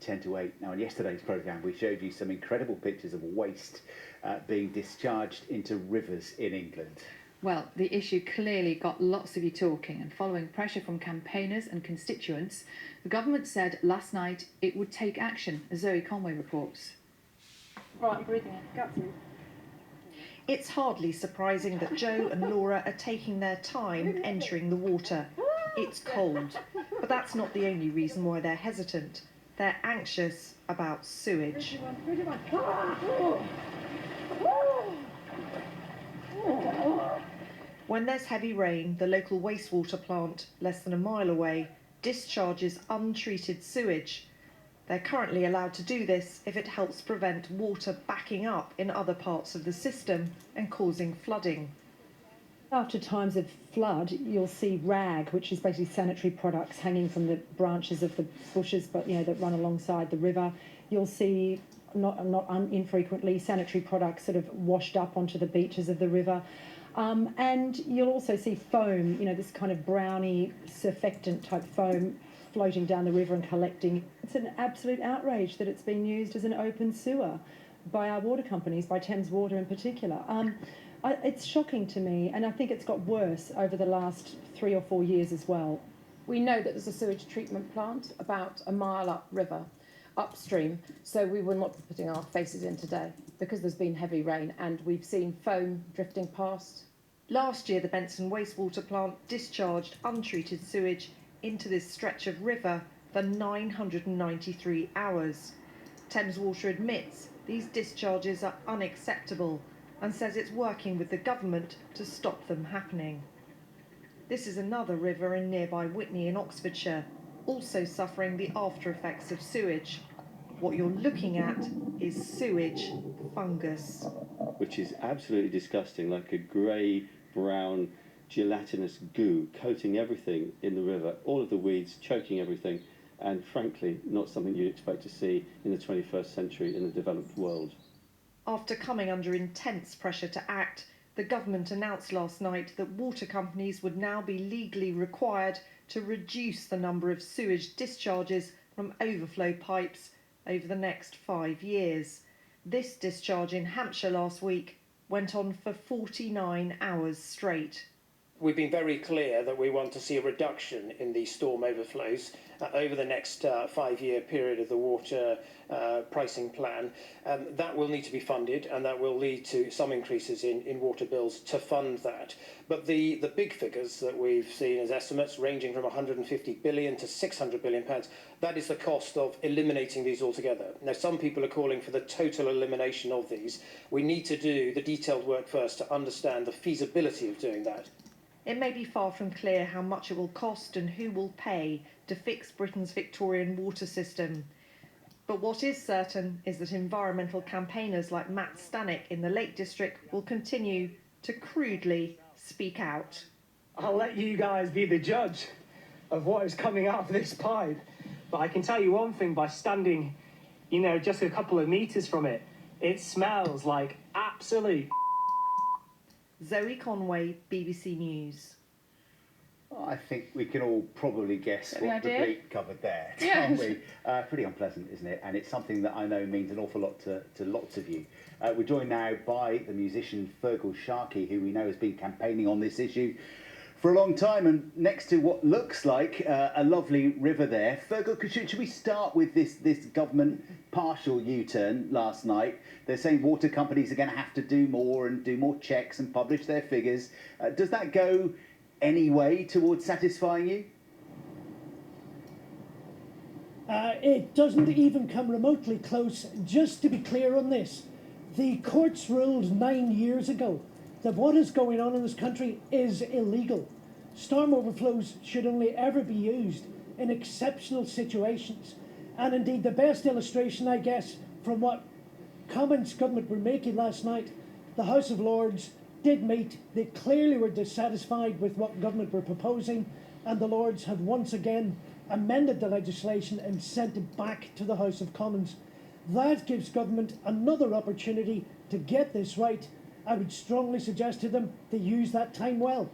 10 to 8. Now, in yesterday's programme, we showed you some incredible pictures of waste being discharged into rivers in England. Well, the issue clearly got lots of you talking, and following pressure from campaigners and constituents, the government said last night it would take action, as Zoe Conway reports. Right, I'm breathing in. Got to. It's hardly surprising that Joe and Laura are taking their time entering the water. It's cold, but that's not the only reason why they're hesitant. They're anxious about sewage. When there's heavy rain, the local wastewater plant, less than a mile away, discharges untreated sewage. They're currently allowed to do this if it helps prevent water backing up in other parts of the system and causing flooding. After times of flood, you'll see rag, which is basically sanitary products hanging from the branches of the bushes, but that run alongside the river. You'll see, not infrequently, sanitary products sort of washed up onto the beaches of the river. And you'll also see foam, this kind of browny surfactant type foam floating down the river and collecting. It's an absolute outrage that it's been used as an open sewer by our water companies, by Thames Water in particular. It's shocking to me, and I think it's got worse over the last 3 or 4 years as well. We know that there's a sewage treatment plant about a mile upriver, upstream, so we will not be putting our faces in today because there's been heavy rain and we've seen foam drifting past. Last year, the Benson wastewater plant discharged untreated sewage into this stretch of river for 993 hours. Thames Water admits these discharges are unacceptable and says it's working with the government to stop them happening. This is another river in nearby Witney in Oxfordshire, also suffering the after effects of sewage. What you're looking at is sewage fungus. Which is absolutely disgusting, like a grey, brown, gelatinous goo coating everything in the river, all of the weeds, choking everything, and frankly, not something you'd expect to see in the 21st century in the developed world. After coming under intense pressure to act, the government announced last night that water companies would now be legally required to reduce the number of sewage discharges from overflow pipes over the next 5 years. This discharge in Hampshire last week went on for 49 hours straight. We've been very clear that we want to see a reduction in these storm overflows over the next 5-year period of the water pricing plan. That will need to be funded, and that will lead to some increases in water bills to fund that. But the big figures that we've seen as estimates, ranging from 150 billion to 600 billion pounds, that is the cost of eliminating these altogether. Now, some people are calling for the total elimination of these. We need to do the detailed work first to understand the feasibility of doing that. It may be far from clear how much it will cost and who will pay to fix Britain's Victorian water system. But what is certain is that environmental campaigners like Matt Stanek in the Lake District will continue to crudely speak out. I'll let you guys be the judge of what is coming out of this pipe. But I can tell you one thing, by standing, just a couple of metres from it, it smells like absolute. Zoe Conway, BBC News. I think we can all probably guess what the bleep covered there, can't we? Pretty unpleasant, isn't it? And it's something that I know means an awful lot to lots of you. We're joined now by the musician Feargal Sharkey, who we know has been campaigning on this issue for a long time, and next to what looks like a lovely river there. Feargal, should we start with this government partial U-turn last night? They're saying water companies are going to have to do more and do more checks and publish their figures. Does that go any way towards satisfying you? It doesn't even come remotely close. Just to be clear on this, the courts ruled 9 years ago that what is going on in this country is illegal. Storm overflows should only ever be used in exceptional situations. And indeed, the best illustration, I guess, from what comments government were making last night, the House of Lords did meet. They clearly were dissatisfied with what government were proposing, and the Lords have once again amended the legislation and sent it back to the House of Commons. That gives government another opportunity to get this right. I would strongly suggest to them to use that time well.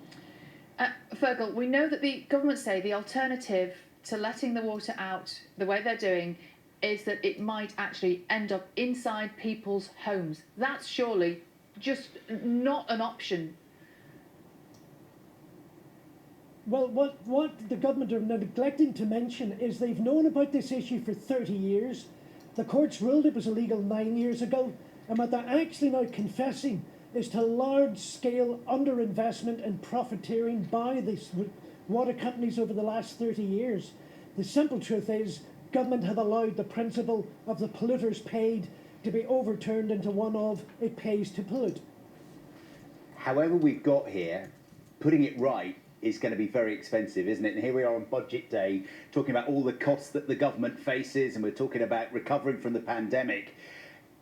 Feargal, we know that the government say the alternative to letting the water out the way they're doing is that it might actually end up inside people's homes. That's surely just not an option. Well, what the government are neglecting to mention is they've known about this issue for 30 years. The courts ruled it was illegal 9 years ago, and what they're actually now confessing is to large-scale underinvestment and profiteering by these water companies over the last 30 years. The simple truth is, government have allowed the principle of the polluters paid to be overturned into one of it pays to pollute. However we've got here, putting it right is going to be very expensive, isn't it? And here we are on budget day, talking about all the costs that the government faces, and we're talking about recovering from the pandemic.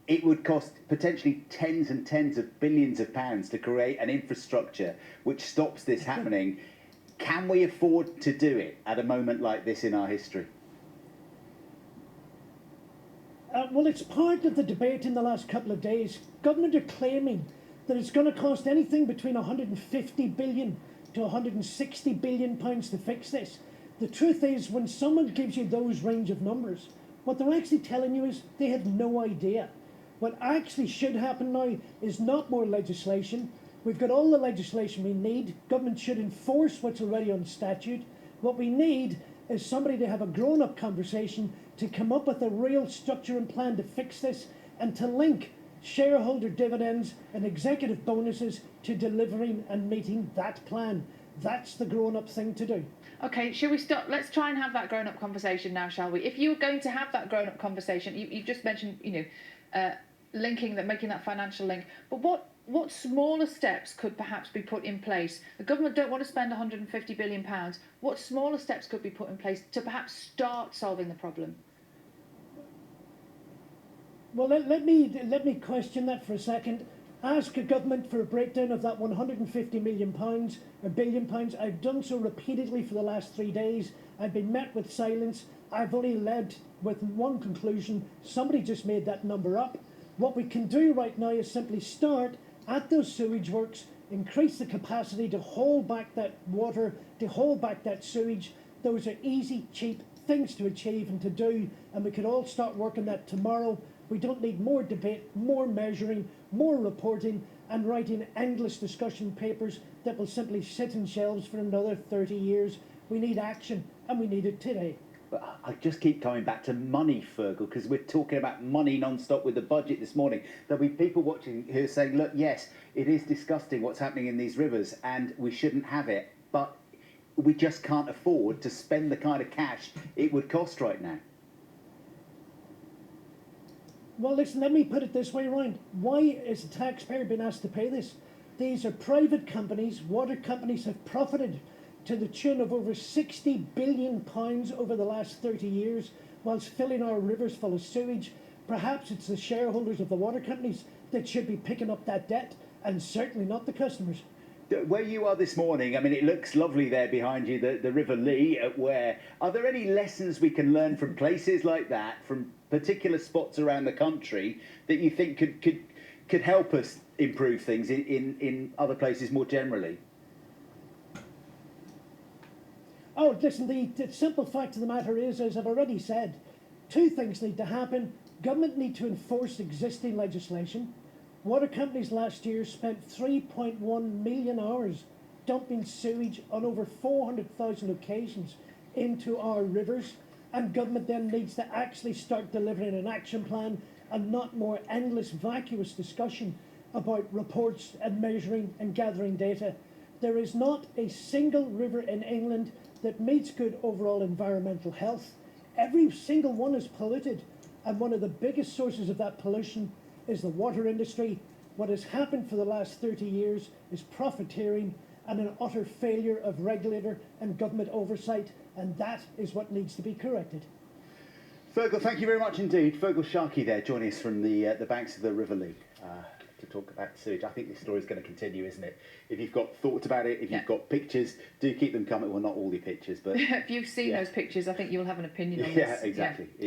It would cost potentially tens and tens of billions of pounds to create an infrastructure which stops this happening. Can we afford to do it at a moment like this in our history? Well, it's part of the debate in the last couple of days. Government are claiming that it's going to cost anything between 150 billion to 160 billion pounds to fix this. The truth is, when someone gives you those range of numbers, what they're actually telling you is they have no idea. What actually should happen now is not more legislation. We've got all the legislation we need. Government should enforce what's already on statute. What we need is somebody to have a grown-up conversation to come up with a real structure and plan to fix this, and to link shareholder dividends and executive bonuses to delivering and meeting that plan. That's the grown-up thing to do. Okay, shall we stop? Let's try and have that grown-up conversation now, shall we? If you were going to have that grown-up conversation, you just mentioned, linking that, making that financial link. But what smaller steps could perhaps be put in place? The government don't want to spend £150 billion. What smaller steps could be put in place to perhaps start solving the problem? Well, let me question that for a second. Ask a government for a breakdown of that £150 million or £billion. I've done so repeatedly for the last 3 days. I've been met with silence. I've only led with one conclusion. Somebody just made that number up. What we can do right now is simply start at those sewage works, increase the capacity to hold back that water, to hold back that sewage. Those are easy, cheap things to achieve and to do, and we could all start working that tomorrow. We don't need more debate, more measuring, more reporting, and writing endless discussion papers that will simply sit in shelves for another 30 years. We need action, and we need it today. But I just keep coming back to money, Feargal, because we're talking about money non-stop with the budget this morning. There'll be people watching who are saying, look, yes, it is disgusting what's happening in these rivers, and we shouldn't have it, but we just can't afford to spend the kind of cash it would cost right now. Well, listen, let me put it this way around. Why is the taxpayer being asked to pay this? These are private companies. Water companies have profited to the tune of over £60 billion over the last 30 years, whilst filling our rivers full of sewage. Perhaps it's the shareholders of the water companies that should be picking up that debt, and certainly not the customers. Where you are this morning, I mean, it looks lovely there behind you, the River Lee at Ware. Are there any lessons we can learn from places like that, from particular spots around the country, that you think could help us improve things in other places more generally? Oh, listen, the simple fact of the matter is, as I've already said, two things need to happen. Government need to enforce existing legislation. Water companies last year spent 3.1 million hours dumping sewage on over 400,000 occasions into our rivers, and government then needs to actually start delivering an action plan and not more endless vacuous discussion about reports and measuring and gathering data. There is not a single river in England that meets good overall environmental health. Every single one is polluted, and one of the biggest sources of that pollution is the water industry. What has happened for the last 30 years is profiteering and an utter failure of regulator and government oversight, and that is what needs to be corrected. Feargal, thank you very much indeed. Feargal Sharkey there joining us from the banks of the River Lee to talk about sewage. I think this story is going to continue, isn't it? If you've got thoughts about it, if you've got pictures, do keep them coming. Well, not all your pictures, but if you've seen those pictures, I think you'll have an opinion on this. Yeah, exactly.